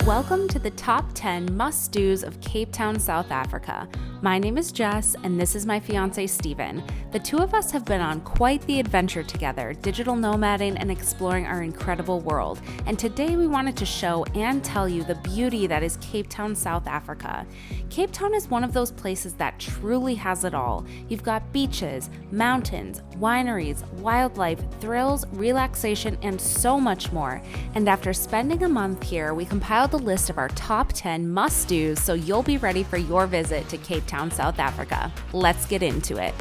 Welcome to the top 10 must-dos of Cape Town, South Africa. My name is Jess, and this is my fiancé, Steven. The two of us have been on quite the adventure together, digital nomading and exploring our incredible world. And today we wanted to show and tell you the beauty that is Cape Town, South Africa. Cape Town is one of those places that truly has it all. You've got beaches, mountains, wineries, wildlife, thrills, relaxation, and so much more. And after spending a month here, we compiled a list of our top 10 must-dos so you'll be ready for your visit to Cape Town, South Africa. Let's get into it.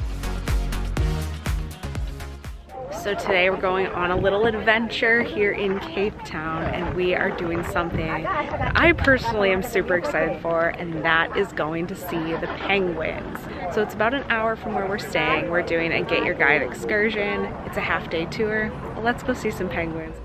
So today we're going on a little adventure here in Cape Town, and we are doing something that I personally am super excited for, and that is going to see the penguins. So it's about an hour from where we're staying. We're doing a Get Your Guide excursion. It's a half-day tour. Let's go see some penguins.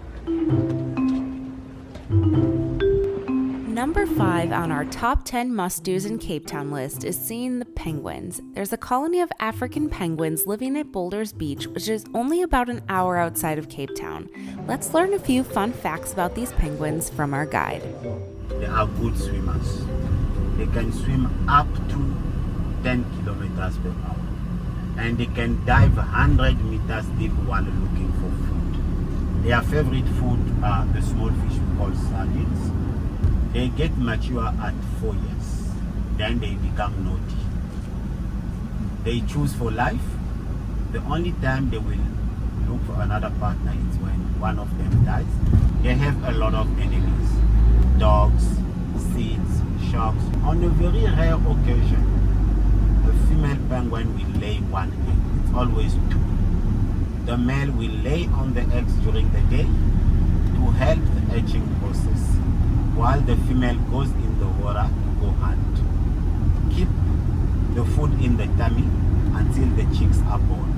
Number 5 on our top 10 must-dos in Cape Town list is seeing the penguins. There's a colony of African penguins living at Boulders Beach, which is only about an hour outside of Cape Town. Let's learn a few fun facts about these penguins from our guide. They are good swimmers. They can swim up to 10 kilometers per hour. And they can dive 100 meters deep while looking for food. Their favorite food are the small fish we call sardines. They get mature at 4 years, then they become naughty. They choose for life. The only time they will look for another partner is when one of them dies. They have a lot of enemies: dogs, seals, sharks. On a very rare occasion, a female penguin will lay one egg. It's always two. The male will lay on the eggs during the day to help the hatching process, while the female goes in the water to go hunt. Keep the food in the tummy until the chicks are born.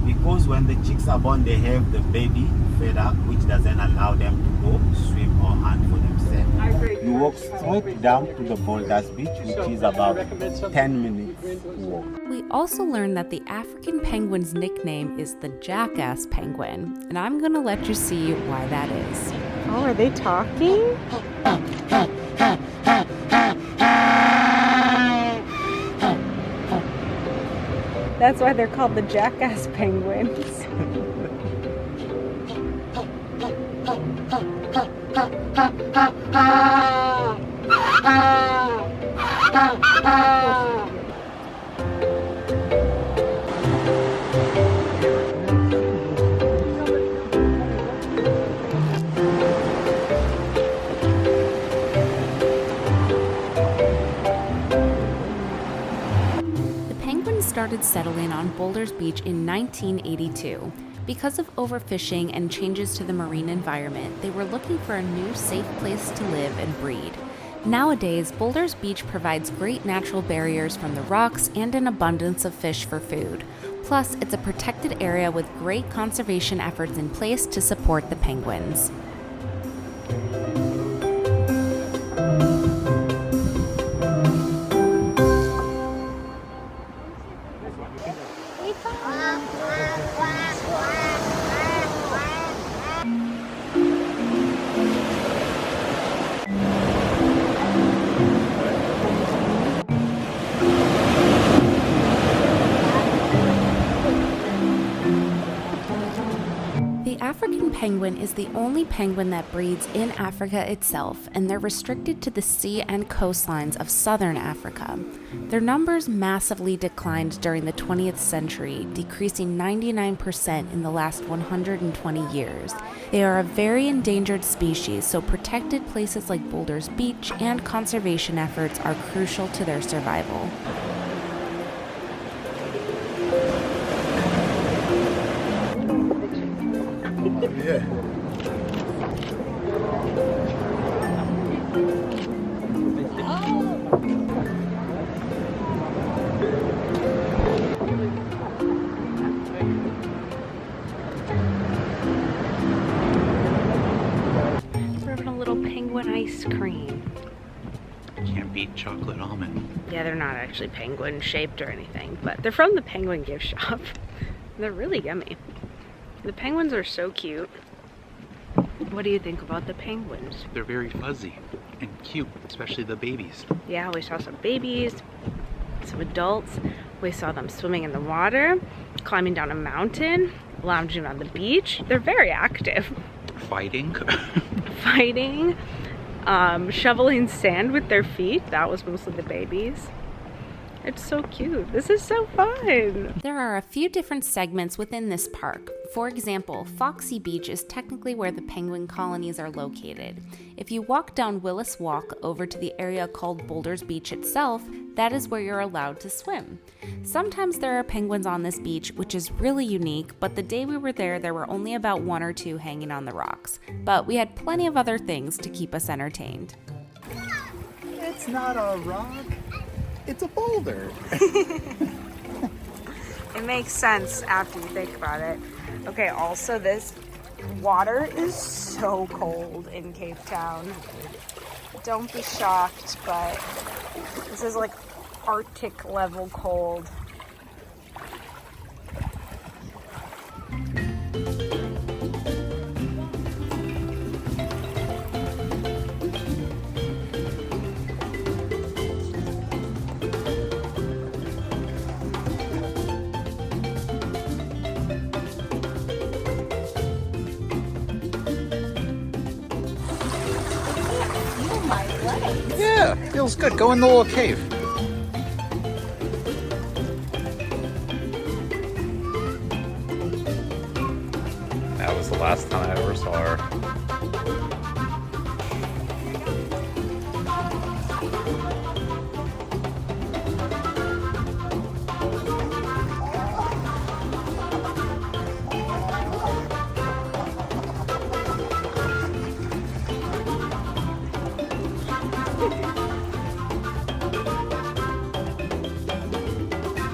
Because when the chicks are born, they have the baby fed up, which doesn't allow them to go swim or hunt for themselves. You walk straight down to the Boulders Beach, which is about 10 minutes walk. We also learned that the African penguin's nickname is the jackass penguin, and I'm gonna let you see why that is. Oh, are they talking? That's why they're called the jackass penguins. Started settling on Boulders Beach in 1982. Because of overfishing and changes to the marine environment, they were looking for a new safe place to live and breed. Nowadays, Boulders Beach provides great natural barriers from the rocks and an abundance of fish for food. Plus, it's a protected area with great conservation efforts in place to support the penguins. The African penguin is the only penguin that breeds in Africa itself, and they're restricted to the sea and coastlines of southern Africa. Their numbers massively declined during the 20th century, decreasing 99% in the last 120 years. They are a very endangered species, so protected places like Boulders Beach and conservation efforts are crucial to their survival. Yeah. We're having a little penguin ice cream. Can't beat chocolate almond. Yeah, they're not actually penguin shaped or anything, but they're from the Penguin Gift Shop. They're really yummy. The penguins are so cute. What do you think about the penguins? They're very fuzzy and cute, especially the babies. Yeah, we saw some babies, some adults. We saw them swimming in the water, climbing down a mountain, lounging on the beach. They're very active. Fighting. Fighting, shoveling sand with their feet. That was mostly the babies. It's so cute. This is so fun. There are a few different segments within this park. For example, Foxy Beach is technically where the penguin colonies are located. If you walk down Willis Walk over to the area called Boulders Beach itself, that is where you're allowed to swim. Sometimes there are penguins on this beach, which is really unique, but the day we were there were only about 1 or 2 hanging on the rocks. But we had plenty of other things to keep us entertained. It's not a rock. It's a boulder. It makes sense after you think about it. Okay, also this water is so cold in Cape Town. Don't be shocked, but this is like Arctic level cold. Yeah, feels good. Go in the little cave. That was the last time I ever saw her.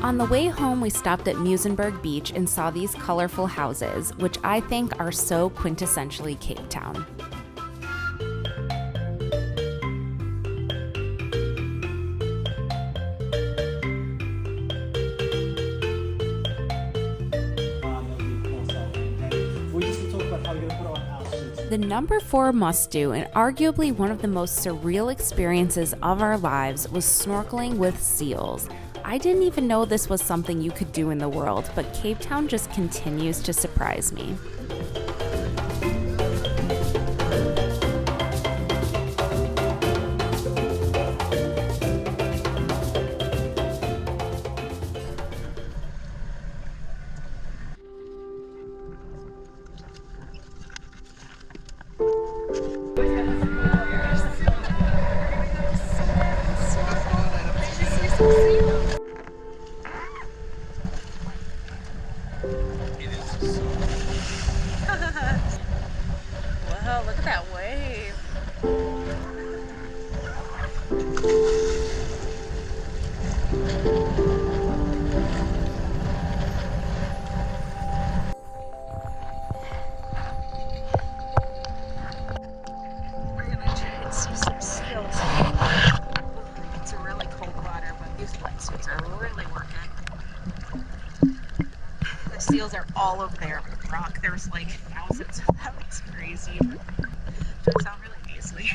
On the way home, we stopped at Muizenberg Beach and saw these colorful houses, which I think are so quintessentially Cape Town. The number 4 must-do, and arguably one of the most surreal experiences of our lives, was snorkeling with seals. I didn't even know this was something you could do in the world, but Cape Town just continues to surprise me. Wow, look at that wave. We're gonna try and see some seals. It's a really cold water, but these wetsuits are really working. The seals are all over there. Rock. There's like thousands of them. It's crazy. Turns out really easily.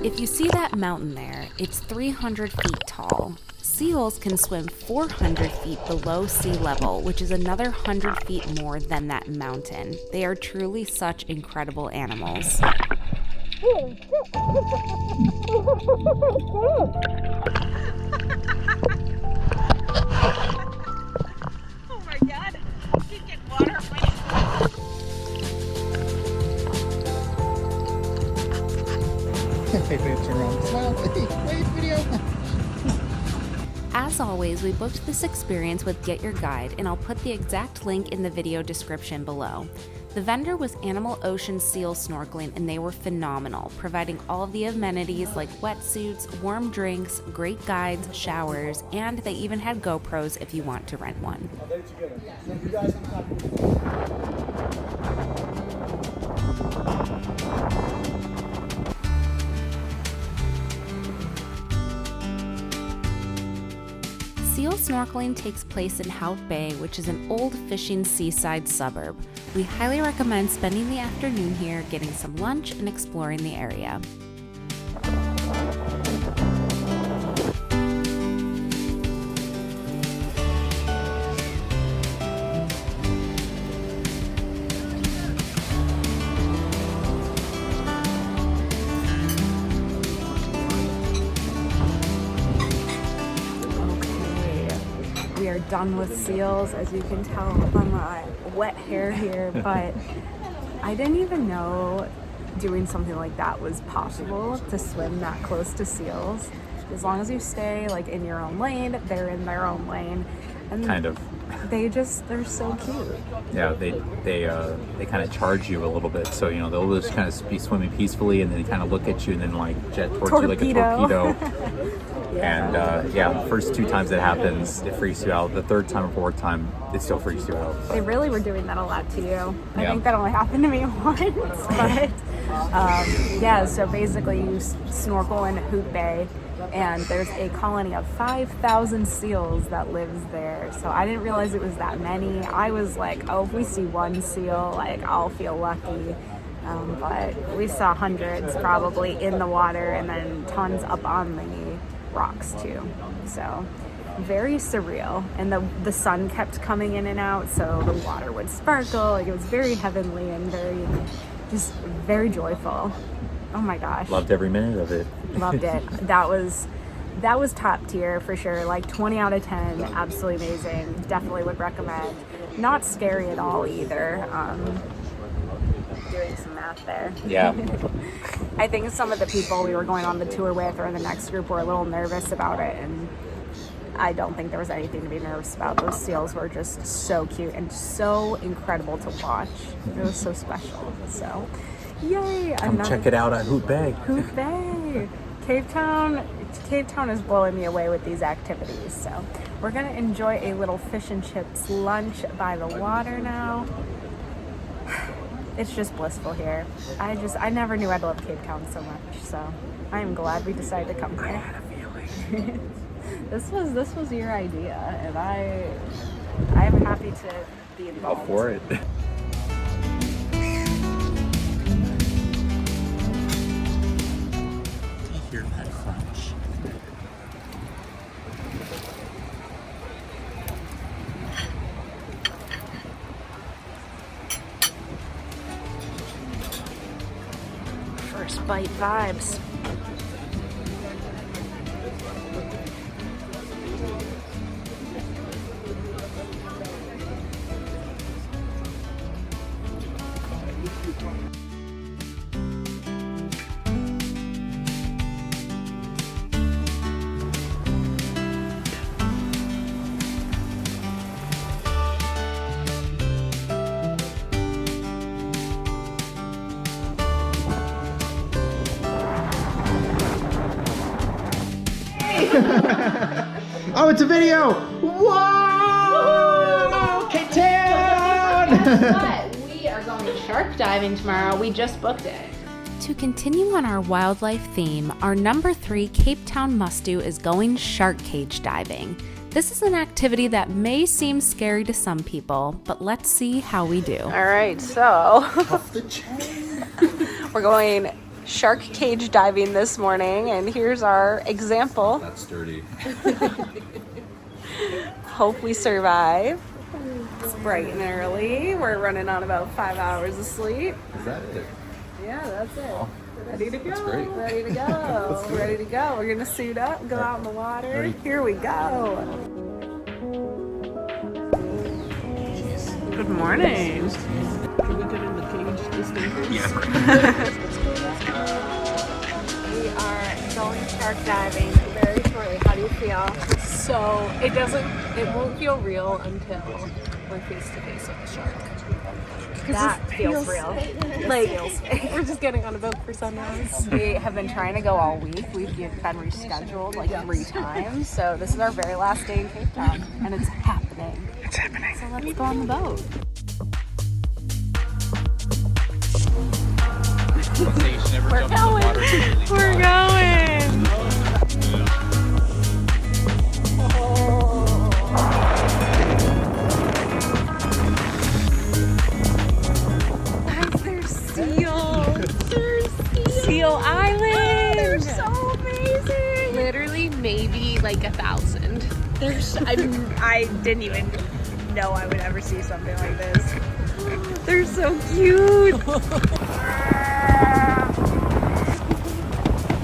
If you see that mountain there, it's 300 feet tall. Seals can swim 400 feet below sea level, which is another 100 feet more than that mountain. They are truly such incredible animals. Oh my god, you get water on my Hey, babe, turn around. Smile. Hey, wave video. As always, we booked this experience with Get Your Guide, and I'll put the exact link in the video description below. The vendor was Animal Ocean Seal Snorkeling, and they were phenomenal, providing all of the amenities like wetsuits, warm drinks, great guides, showers, and they even had GoPros if you want to rent one. Seal snorkeling takes place in Hout Bay, which is an old fishing seaside suburb. We highly recommend spending the afternoon here, getting some lunch, and exploring the area. We are done with seals, as you can tell from my wet hair here, but I didn't even know doing something like that was possible, to swim that close to seals. As long as you stay like in your own lane, they're in their own lane. And Kind of. they're so cute. Yeah, they kind of charge you a little bit, so you know they'll just kind of be swimming peacefully, and then they kind of look at you and then like jet towards you like a torpedo. And the first 2 times it happens, it freaks you out. The 3rd time or 4th time, it still freaks you out. They really were doing that a lot to you. I Yeah. think that only happened to me once, but so basically you snorkel in Hout Bay, and there's a colony of 5,000 seals that lives there. So I didn't realize it was that many. I was like, oh, if we see 1 seal, like I'll feel lucky. But we saw hundreds probably in the water, and then tons up on the rocks too. So very surreal, and the sun kept coming in and out, so the water would sparkle. Like, it was very heavenly and very joyful. Oh my gosh, Loved every minute of it. loved it. That was top tier for sure. Like 20 out of 10, absolutely amazing. Definitely would recommend. Not scary at all either. Doing some math there. Yeah. I think some of the people we were going on the tour with or in the next group were a little nervous about it, and I don't think there was anything to be nervous about. Those seals were just so cute and so incredible to watch. It was so special. So, yay! Come check it out at Hout Bay. Hout Bay. Cape Town is blowing me away with these activities. So, we're gonna enjoy a little fish and chips lunch by the water now. It's just blissful here. I never knew I'd love Cape Town so much, so I am glad we decided to come here. I had a feeling. This was your idea, and I am happy to be involved. All for it. Do you hear that crunch? First bite vibes. Oh, it's a video! Whoa! Cape Town! But we are going shark diving tomorrow. We just booked it. To continue on our wildlife theme, our number 3 Cape Town must-do is going shark cage diving. This is an activity that may seem scary to some people, but let's see how we do. All right, so Off the chain. we're going shark cage diving this morning, and here's our example. That's dirty. Hope we survive. It's bright and early. We're running on about 5 hours of sleep. Is that it? Yeah, that's it. Oh. Ready to go. great. Ready to go. Ready to go. We're gonna suit up, go out in the water. Here we go. Good morning. Can we get in the cage just in case? Yeah. We are going shark diving very shortly. How do you feel? So it won't feel real until we're face to face with the shark. That feels real. Like we're just getting on a boat for sunrise. We have been trying to go all week. We've been rescheduled like 3 times. So this is our very last day in Cape Town, and it's happening. It's happening. So let's go on the boat. We're going. We're going. Guys, there's seals. There's Seal Island. They're so amazing. Literally, maybe like 1,000. I didn't even know I would ever see something like this. They're so cute.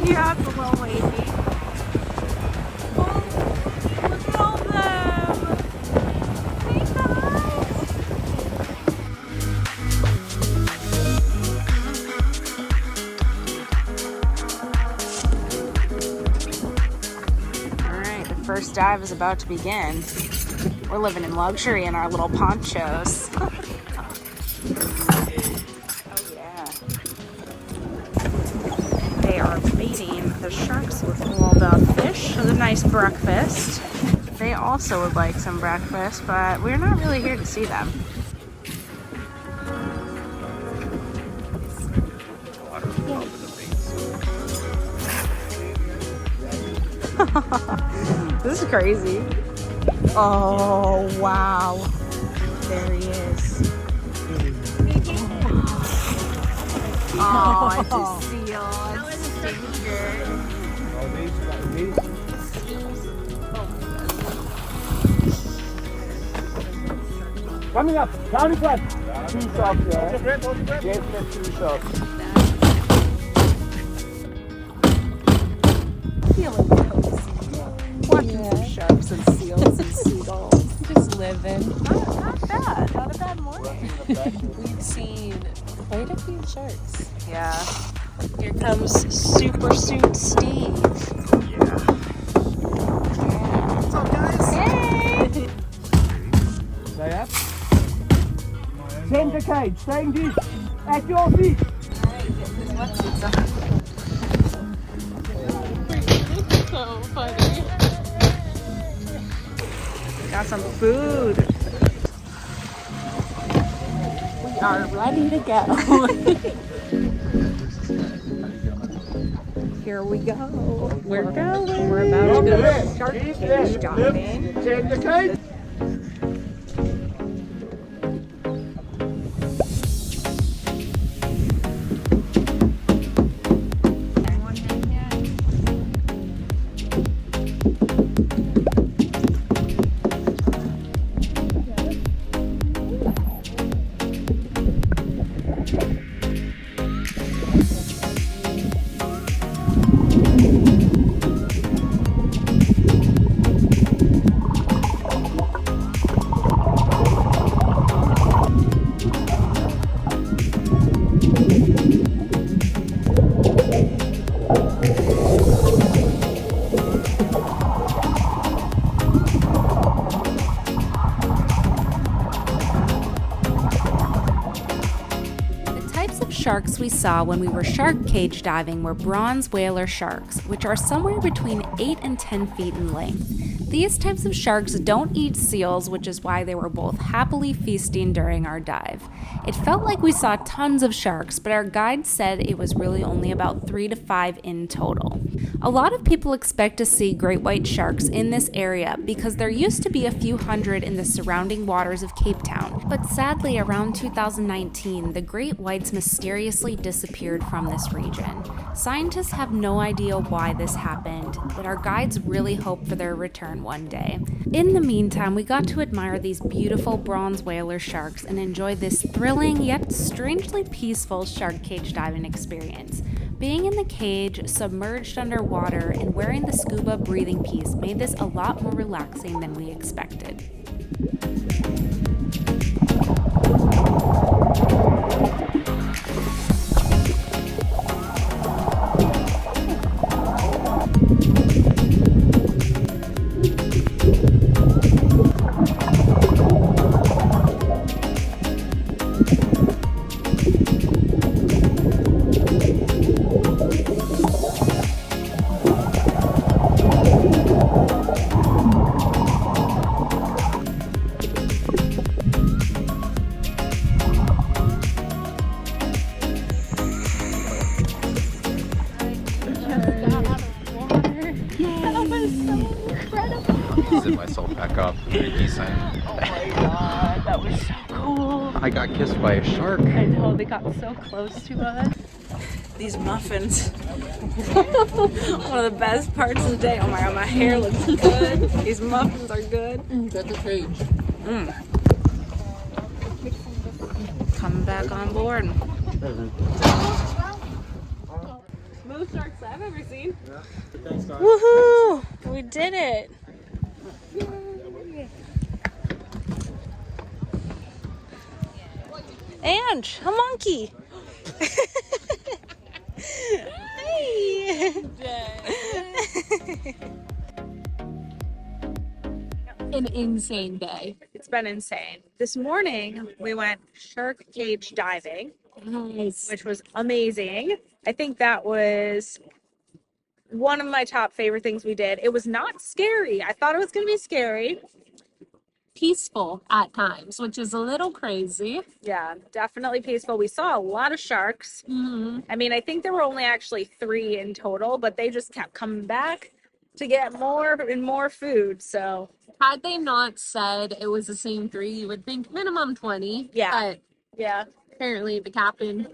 Yeah, it's a little wavy. Oh, look at all of them. Hey guys. All right, the first dive is about to begin. We're living in luxury in our little ponchos. Oh yeah. They are feeding the sharks with all the fish with a nice breakfast. They also would like some breakfast, but we're not really here to see them. This is crazy. Oh, wow. There he is. Oh, it's a seal. It's a stinker. Coming up, county class. 2 shots, yeah. Yes, 2 shots. Feeling cozy. Watching some sharks and seals and seagulls. Just living. Not bad. Not a bad morning. We've seen quite a few sharks. Yeah. Here comes Super Suit Steve. What's up, guys? Hey! Stay up. Center cage, staying deep. At your feet. So funny. Got some food. We are ready to go. Here we go. We're going. We're about to go shark cage diving. Center cage. Sharks we saw when we were shark cage diving were bronze whaler sharks, which are somewhere between 8 and 10 feet in length. These types of sharks don't eat seals, which is why they were both happily feasting during our dive. It felt like we saw tons of sharks, but our guide said it was really only about 3 to 5 in total. A lot of people expect to see great white sharks in this area because there used to be a few hundred in the surrounding waters of Cape Town, but sadly around 2019, the great whites mysteriously disappeared from this region. Scientists have no idea why this happened, but our guides really hope for their return one day. In the meantime, we got to admire these beautiful bronze whaler sharks and enjoy this thrilling yet strangely peaceful shark cage diving experience. Being in the cage, submerged underwater, and wearing the scuba breathing piece made this a lot more relaxing than we expected. Zip myself back up. Pretty decent. Oh my god, that was so cool. I got kissed by a shark. I know, they got so close to us. These muffins. One of the best parts of the day. Oh my god, my hair looks good. These muffins are good. Got the cage. Come back on board. Most sharks I've ever seen. Woohoo! We did it. Ange, a monkey. Hey. An insane day. It's been insane. This morning we went shark cage diving, Nice. which was amazing. I think that was one of my top favorite things we did. It was not scary. I thought it was going to be scary. Peaceful at times, which is a little crazy. Yeah, definitely peaceful. We saw a lot of sharks. Mm-hmm. I mean, I think there were only actually 3 in total, but they just kept coming back to get more and more food. So, Had they not said it was the same 3, you would think minimum 20. Yeah. But yeah, apparently the captain,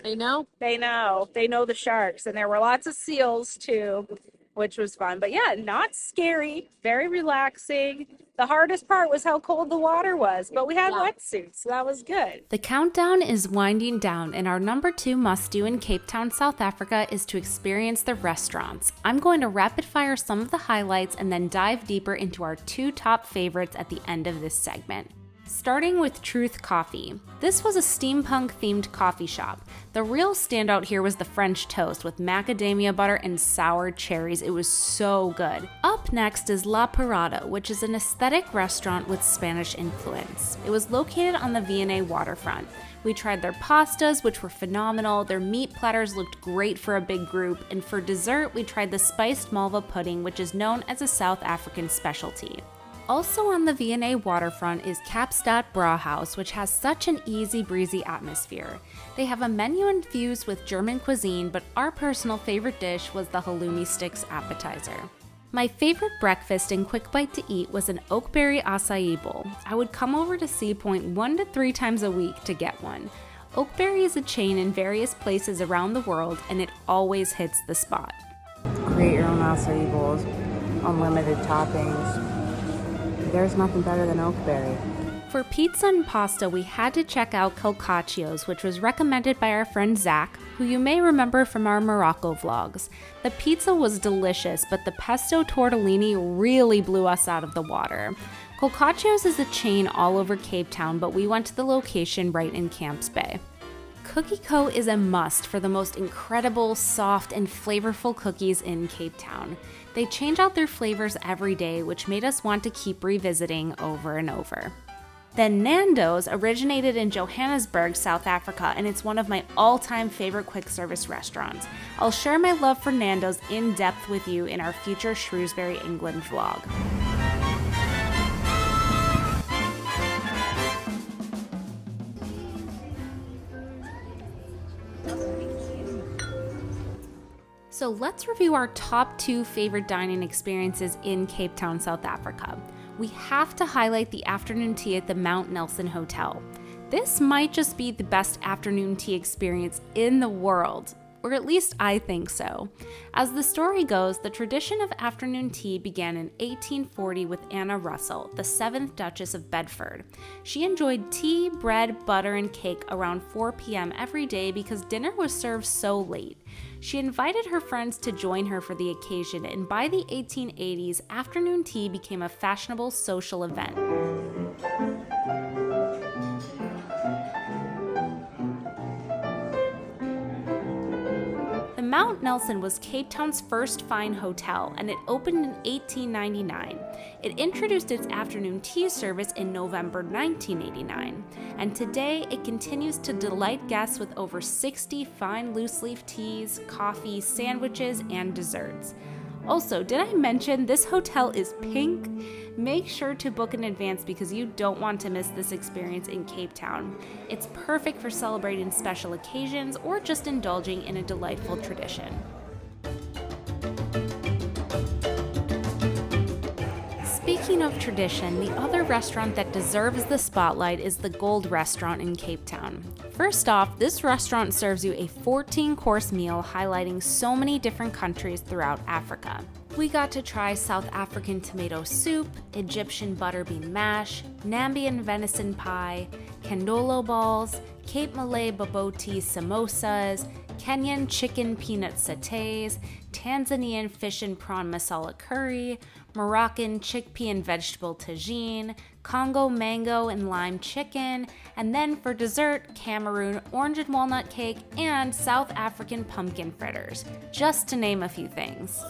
they know. they know the sharks, and there were lots of seals too, which was fun. But yeah, not scary, very relaxing. The hardest part was how cold the water was, but we had wetsuits, so that was good. The countdown is winding down, and our number 2 must-do in Cape Town, South Africa is to experience the restaurants. I'm going to rapid fire some of the highlights and then dive deeper into our 2 top favorites at the end of this segment. Starting with Truth Coffee. This was a steampunk-themed coffee shop. The real standout here was the French toast with macadamia butter and sour cherries. It was so good. Up next is La Parada, which is an aesthetic restaurant with Spanish influence. It was located on the V&A waterfront. We tried their pastas, which were phenomenal. Their meat platters looked great for a big group. And for dessert, we tried the spiced malva pudding, which is known as a South African specialty. Also on the V&A waterfront is Kaapstad Brauhaus, which has such an easy breezy atmosphere. They have a menu infused with German cuisine, but our personal favorite dish was the halloumi sticks appetizer. My favorite breakfast and quick bite to eat was an oakberry acai bowl. I would come over to Sea Point 1 to 3 times a week to get one. Oakberry is a chain in various places around the world, and it always hits the spot. Create your own acai bowls, unlimited toppings. There's nothing better than oakberry. For pizza and pasta, we had to check out Colcaccio's, which was recommended by our friend Zach, who you may remember from our Morocco vlogs. The pizza was delicious, but the pesto tortellini really blew us out of the water. Colcaccio's is a chain all over Cape Town, but we went to the location right in Camps Bay. Cookie Co. is a must for the most incredible, soft, and flavorful cookies in Cape Town. They change out their flavors every day, which made us want to keep revisiting over and over. Then Nando's originated in Johannesburg, South Africa, and it's one of my all-time favorite quick service restaurants. I'll share my love for Nando's in depth with you in our future Shrewsbury, England vlog. So let's review our top 2 favorite dining experiences in Cape Town, South Africa. We have to highlight the afternoon tea at the Mount Nelson Hotel. This might just be the best afternoon tea experience in the world. or at least I think so. As the story goes, the tradition of afternoon tea began in 1840 with Anna Russell, the 7th Duchess of Bedford. She enjoyed tea, bread, butter, and cake around 4 p.m. every day because dinner was served so late. She invited her friends to join her for the occasion, and by the 1880s, afternoon tea became a fashionable social event. The Mount Nelson was Cape Town's first fine hotel, and it opened in 1899. It introduced its afternoon tea service in November 1989, and today it continues to delight guests with over 60 fine loose-leaf teas, coffee, sandwiches, and desserts. Also, did I mention this hotel is pink? Make sure to book in advance because you don't want to miss this experience in Cape Town. It's perfect for celebrating special occasions or just indulging in a delightful tradition. Speaking of tradition, the other restaurant that deserves the spotlight is the Gold Restaurant in Cape Town. First off, this restaurant serves you a 14-course meal highlighting so many different countries throughout Africa. We got to try South African tomato soup, Egyptian butterbean mash, Nambian venison pie, Kandolo balls, Cape Malay baboti samosas, Kenyan chicken peanut satay, Tanzanian fish and prawn masala curry, Moroccan chickpea and vegetable tagine, Congo mango and lime chicken, and then for dessert, Cameroon orange and walnut cake, and South African pumpkin fritters, just to name a few things.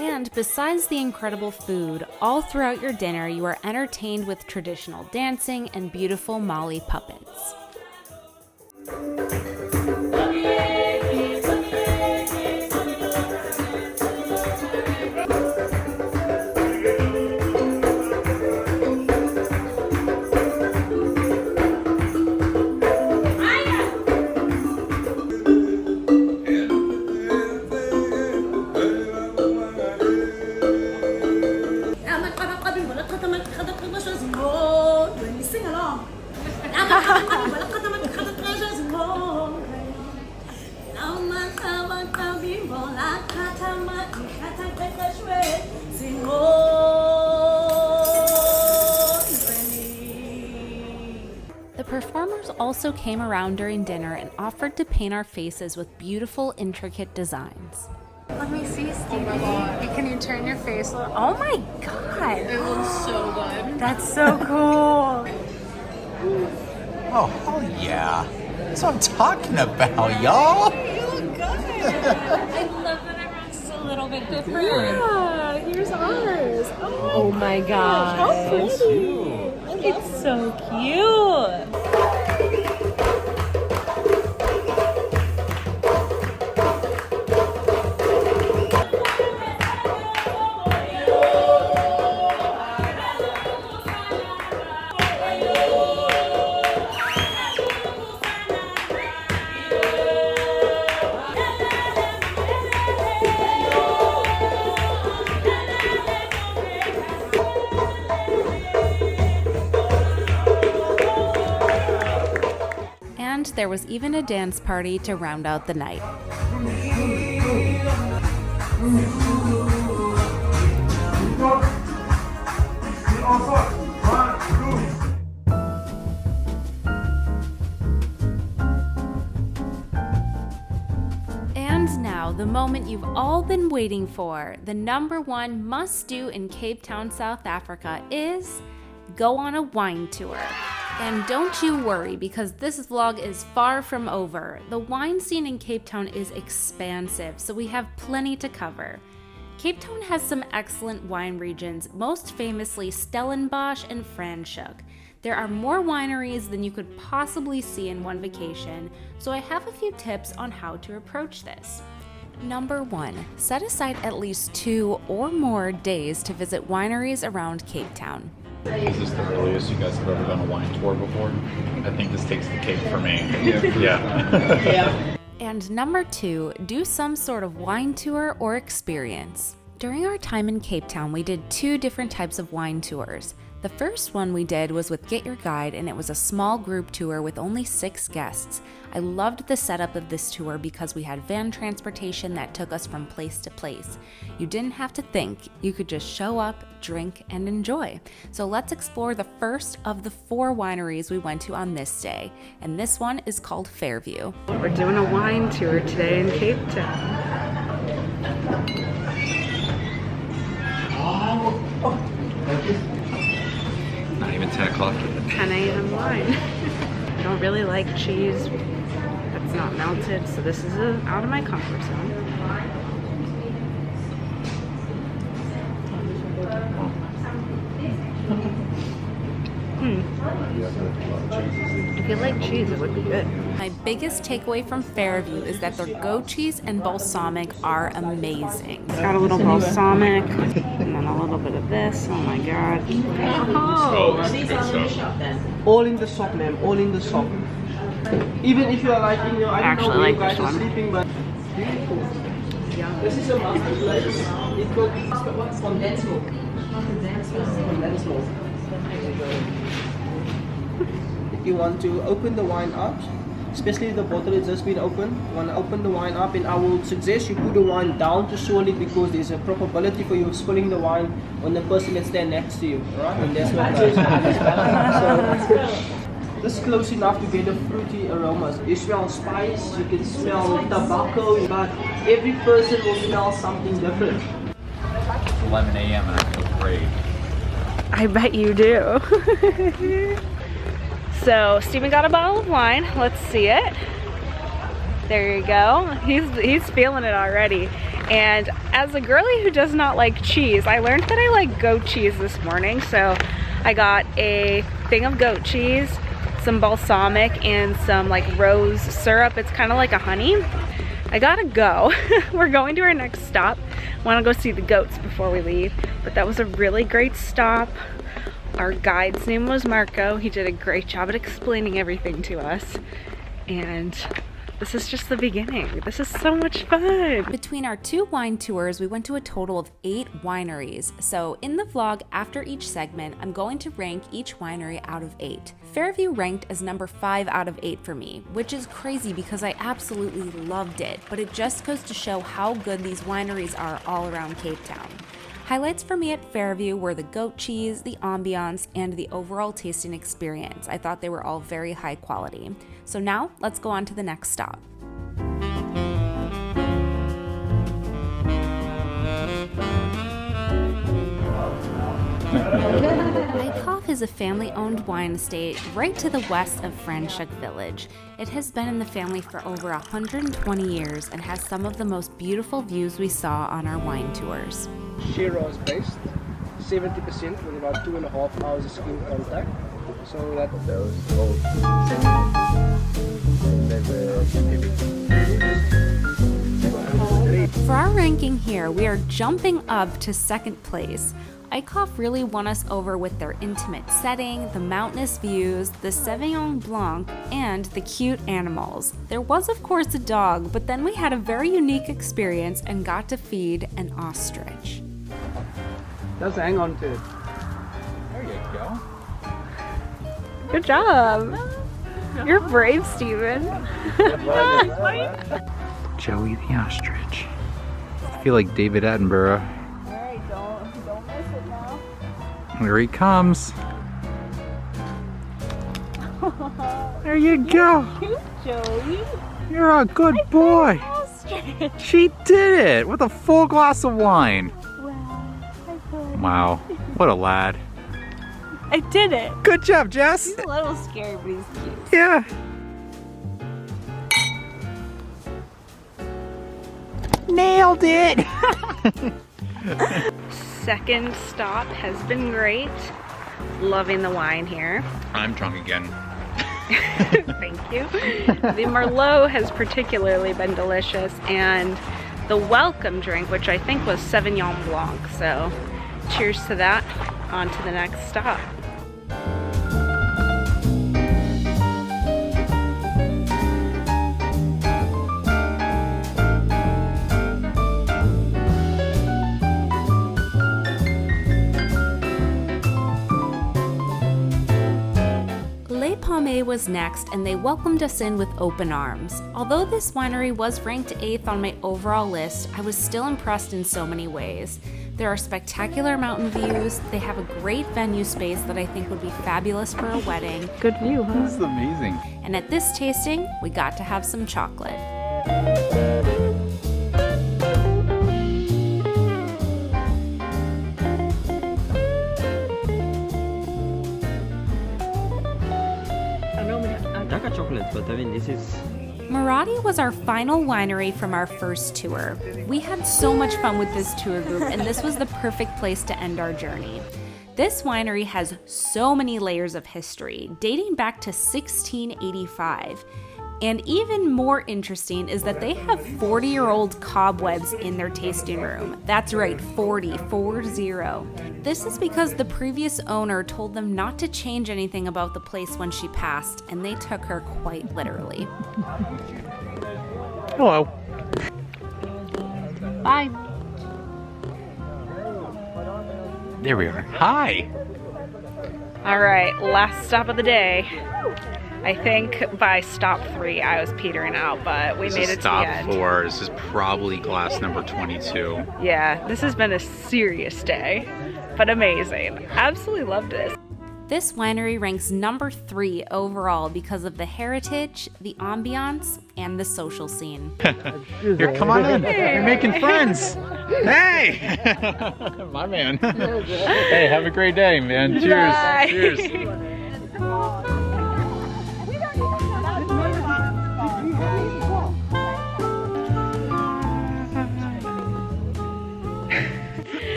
And besides the incredible food, all throughout your dinner you are entertained with traditional dancing and beautiful Mali puppets. The performers also came around during dinner and offered to paint our faces with beautiful, intricate designs. Let me see, Stevie. Can you turn your face? Oh my god! It looks so good. That's so cool! Oh, hell yeah. That's what I'm talking about, y'all. You look good. I love that everyone's is a little bit different. Yeah, here's ours. Oh my gosh. How pretty. It's so cute. And there was even a dance party to round out the night. And now, the moment you've all been waiting for, the #1 must-do in Cape Town, South Africa is go on a wine tour. And don't you worry, because this vlog is far from over. The wine scene in Cape Town is expansive, so we have plenty to cover. Cape Town has some excellent wine regions, most famously Stellenbosch and Franschhoek. There are more wineries than you could possibly see in one vacation, so I have a few tips on how to approach this. #1, set aside at least 2 or more days to visit wineries around Cape Town. Is this the earliest you guys have ever done a wine tour before? I think this takes the cake for me. Yeah. And #2, do some sort of wine tour or experience. During our time in Cape Town, we did 2 different types of wine tours. The first one we did was with Get Your Guide, and it was a small group tour with only 6 guests. I loved the setup of this tour because we had van transportation that took us from place to place. You didn't have to think, you could just show up, drink, and enjoy. So let's explore the first of the 4 wineries we went to on this day, and this one is called Fairview. We're doing a wine tour today in Cape Town. Not even 10 o'clock yet. 10 a.m. wine. I don't really like cheese that's not melted, so this is out of my comfort zone. If you like cheese, it would be good. My biggest takeaway from Fairview is that their goat cheese and balsamic are amazing. Got a little balsamic and then a little bit of this. Oh my god. All in the sock, ma'am. All in the sock. Even if you are like in your, I don't know where you guys are sleeping, but beautiful. This is a master place. It could be condensed milk. Condensed milk. If you want to open the wine up, especially if the bottle has just been opened, you want to open the wine up, and I will suggest you put the wine down to swirl it, because there's a probability for you spilling the wine on the person that stands next to you, right? And that's what so just close enough to get the fruity aromas. You smell spice, you can smell tobacco, but every person will smell something different. It's 11 a.m. and I feel great. I bet you do. So Steven got a bottle of wine. Let's see it. There you go. He's feeling it already. And as a girly who does not like cheese, I learned that I like goat cheese this morning. So I got a thing of goat cheese, some balsamic, and some like rose syrup. It's kind of like a honey. I gotta go. We're going to our next stop. Want to go see the goats before we leave. But that was a really great stop. Our guide's name was Marco. He did a great job at explaining everything to us. And this is just the beginning. This is so much fun. Between our 2 wine tours, we went to a total of 8 wineries. So in the vlog, after each segment, I'm going to rank each winery out of 8. Fairview ranked as number 5 out of 8 for me, which is crazy because I absolutely loved it, but it just goes to show how good these wineries are all around Cape Town. Highlights for me at Fairview were the goat cheese, the ambiance, and the overall tasting experience. I thought they were all very high quality. So now, let's go on to the next stop. Eikehof is a family-owned wine estate right to the west of Franschhoek village. It has been in the family for over 120 years and has some of the most beautiful views we saw on our wine tours. Shiraz based, 70% with about 2.5 hours of skin contact. So that For our ranking here, we are jumping up to 2nd place. Eikehof really won us over with their intimate setting, the mountainous views, the Sauvignon Blanc, and the cute animals. There was of course a dog, but then we had a very unique experience and got to feed an ostrich. just hang on to it. There you go. Good job. You're brave, Steven. Joey the ostrich. I feel like David Attenborough. Alright, don't miss it now. Here he comes. There you go. Cute, Joey. You're a good boy. Ostrich. She did it with a full glass of wine. Wow, what a lad. I did it. Good job, Jess. He's a little scary, but he's cute. Yeah. Nailed it. Second stop has been great. Loving the wine here. I'm drunk again. Thank you. The Merlot has particularly been delicious, and the welcome drink, which I think was Sauvignon Blanc. So cheers to that. On to the next stop. was next, and they welcomed us in with open arms. Although this winery was ranked 8th on my overall list, I was still impressed in so many ways. There are spectacular mountain views, they have a great venue space that I think would be fabulous for a wedding. Good view, huh? This is amazing. And at this tasting, we got to have some chocolate. Dark chocolate, but I mean, this is... Muratie was our final winery from our first tour. We had so much fun with this tour group, and this was the perfect place to end our journey. This winery has so many layers of history, dating back to 1685. And even more interesting is that they have 40-year-old cobwebs in their tasting room. That's right, 40. This is because the previous owner told them not to change anything about the place when she passed, and they took her quite literally. Hello. Bye. There we are. Hi. All right, last stop of the day. I think by stop 3 I was petering out, but we made it to the end. Stop 4. This is probably glass number 22. Yeah, this has been a serious day, but amazing. Absolutely loved this. This winery ranks number 3 overall because of the heritage, the ambiance, and the social scene. Here, come on in. You're making friends. Hey! My man. Hey, have a great day, man. Cheers. Bye. Cheers.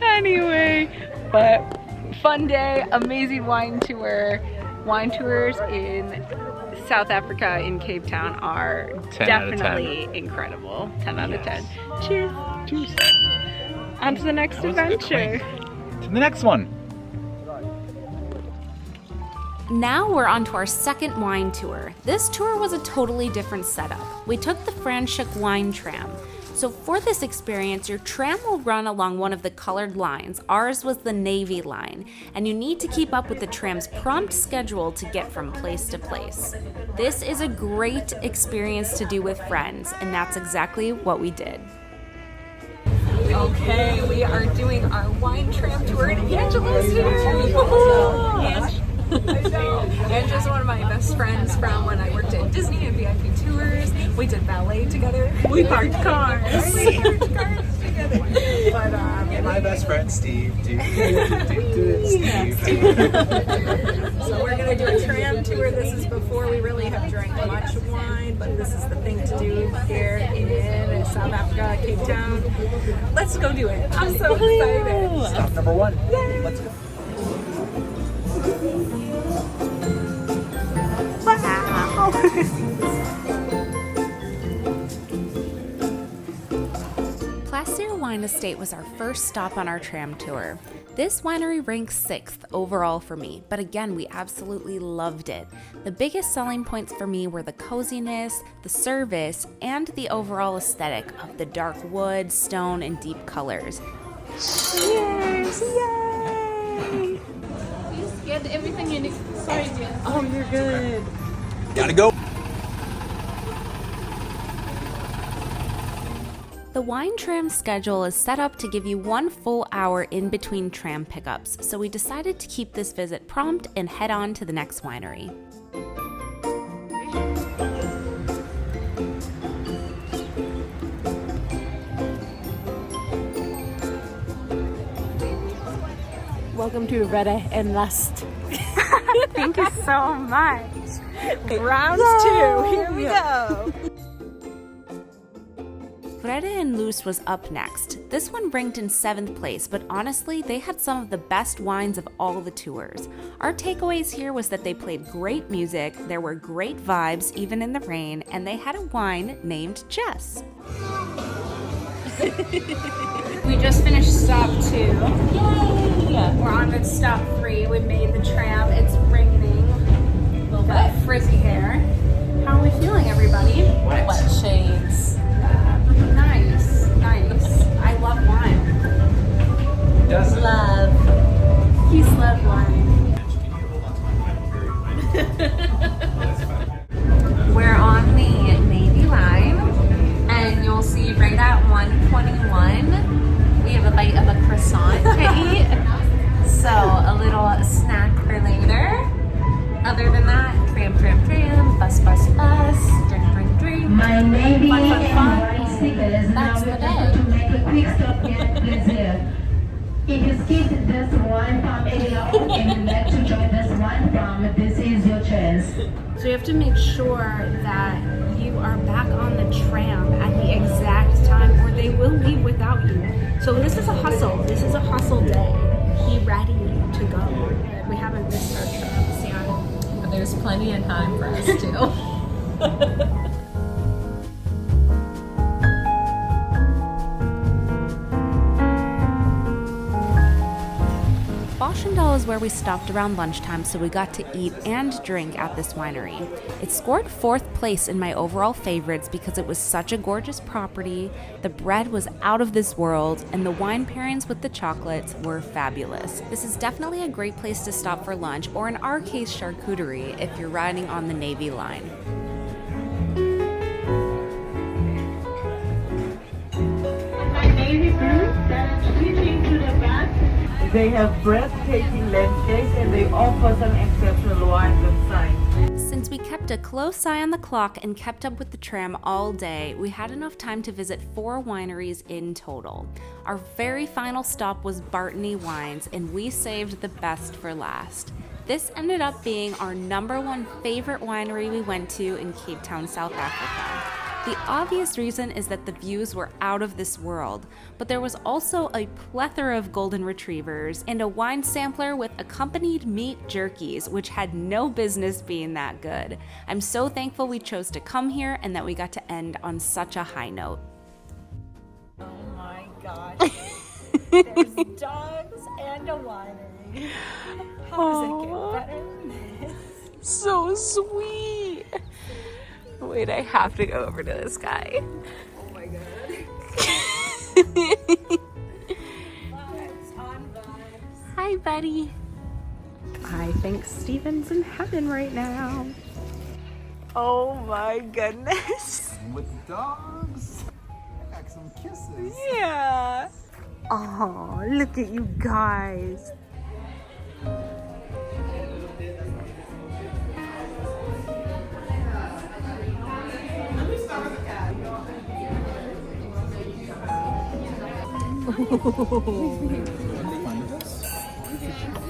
Anyway, but fun day, amazing wine tour. Wine tours in South Africa in Cape Town are 10 out of 10. definitely incredible. 10 out of 10. Yes. Cheers. Cheers. On to the next adventure. To the next one. Now we're on to our second wine tour. This tour was a totally different setup. We took the Franschhoek wine tram. So for this experience, your tram will run along one of the colored lines. Ours was the navy line, and you need to keep up with the tram's prompt schedule to get from place to place. This is a great experience to do with friends, and that's exactly what we did. Okay, we are doing our wine tram tour and Angela's here. Angela's one of my best friends from when I worked at Disney and VIP tours. We did ballet together. We parked cars. Together. But My best friend, Steve. Steve. So we're gonna do a tram tour. This is before we really have drank much wine, but this is the thing to do here in South Africa, Cape Town. Let's go do it. I'm so excited. Stop number 1. Yay. Let's go. Plaisir Wine Estate was our first stop on our tram tour. This winery ranks 6th overall for me, but again, we absolutely loved it. The biggest selling points for me were the coziness, the service, and the overall aesthetic of the dark wood, stone, and deep colors. Cheers! Yay! Please get everything you need. Sorry, dear. Oh, you're good. Gotta go. The wine tram schedule is set up to give you 1 full hour in between tram pickups, so we decided to keep this visit prompt and head on to the next winery. Welcome to Vrede En Lust. Thank you so much. Round 2. Here we go. Vrede En Lust was up next. This one ranked in 7th place, but honestly, they had some of the best wines of all the tours. Our takeaways here was that they played great music, there were great vibes even in the rain, and they had a wine named Jess. We just finished stop 2. Yay! We're on to stop 3. We made the tram. It's raining. A little bit of frizzy hair. How are we feeling, everybody? Wet shades. Nice, nice. I love wine. Love. He's love wine. 21. We have a bite of a croissant to eat. So a little snack for later. Other than that, tram, bus, drink. My name is Fun. That's the day. To make a quick stop here at Plaisir. If you skipped this wine farm area and would like to join this wine farm, this is your chance. So you have to make sure that you are back on the tram at the exact time or they will leave without you. So this is a hustle. This is a hustle day. Be ready to go. We haven't missed our trams yet. But there's plenty of time for us too. Boschendal is where we stopped around lunchtime, so we got to eat and drink at this winery. It scored 4th place in my overall favorites because it was such a gorgeous property, the bread was out of this world, and the wine pairings with the chocolates were fabulous. This is definitely a great place to stop for lunch, or in our case, charcuterie, if you're riding on the Navy line. They have breathtaking landscapes and they offer some exceptional wines and signs. Since we kept a close eye on the clock and kept up with the tram all day, we had enough time to visit 4 wineries in total. Our very final stop was Bartinney Wines, and we saved the best for last. This ended up being our #1 favorite winery we went to in Cape Town, South Africa. The obvious reason is that the views were out of this world, but there was also a plethora of golden retrievers and a wine sampler with accompanied meat jerkies, which had no business being that good. I'm so thankful we chose to come here and that we got to end on such a high note. Oh my gosh. There's dogs and a winery. How does it get better than this? So sweet. Wait, I have to go over to this guy. Oh my god. Vibes on vibes. Hi, buddy. I think Steven's in heaven right now. Oh my goodness. With dogs. Like some kisses. Yeah. Oh, look at you guys.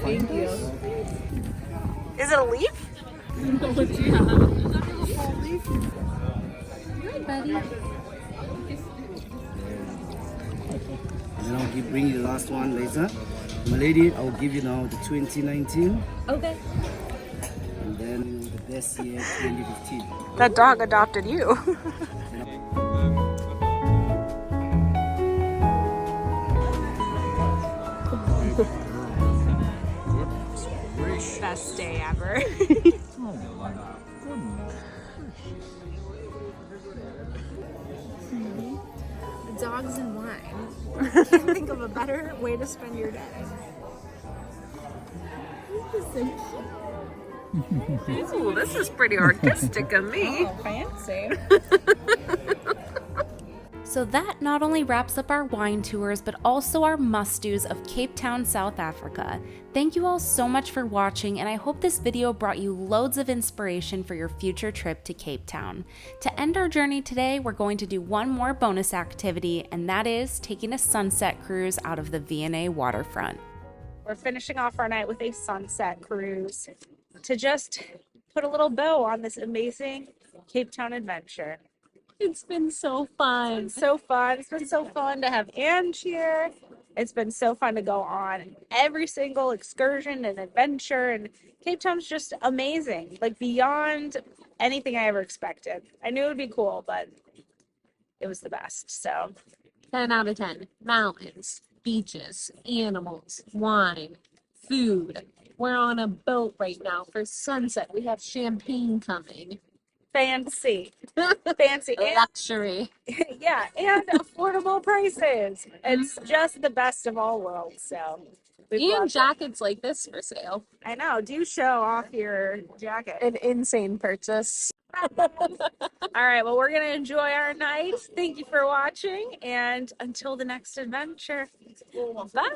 Thank you. Is it a leaf? No, what you have? Hi, buddy. And then I'll bring you the last one later. My lady, I'll give you now the 2019. Okay. And then the best year, 2015. That dog adopted you. Best day ever. Dogs and wine. I can't think of a better way to spend your day. Ooh, this is pretty artistic of me. Oh, fancy. So that not only wraps up our wine tours, but also our must-dos of Cape Town, South Africa. Thank you all so much for watching, and I hope this video brought you loads of inspiration for your future trip to Cape Town. To end our journey today, we're going to do one more bonus activity, and that is taking a sunset cruise out of the V&A waterfront. We're finishing off our night with a sunset cruise to just put a little bow on this amazing Cape Town adventure. It's been so fun. It's so fun. It's been so fun to have Ange here. It's been so fun to go on every single excursion and adventure. And Cape Town's just amazing, like beyond anything I ever expected. I knew it would be cool, but it was the best. So 10 out of 10. Mountains, beaches, animals, wine, food. We're on a boat right now for sunset. We have champagne coming. fancy. Fancy. Luxury. Yeah, and affordable prices. It's just the best of all worlds. So and jackets like this for sale. I know. Do show off your jacket. An insane purchase. All right, well, we're going to enjoy our night. Thank you for watching, and until the next adventure, bye.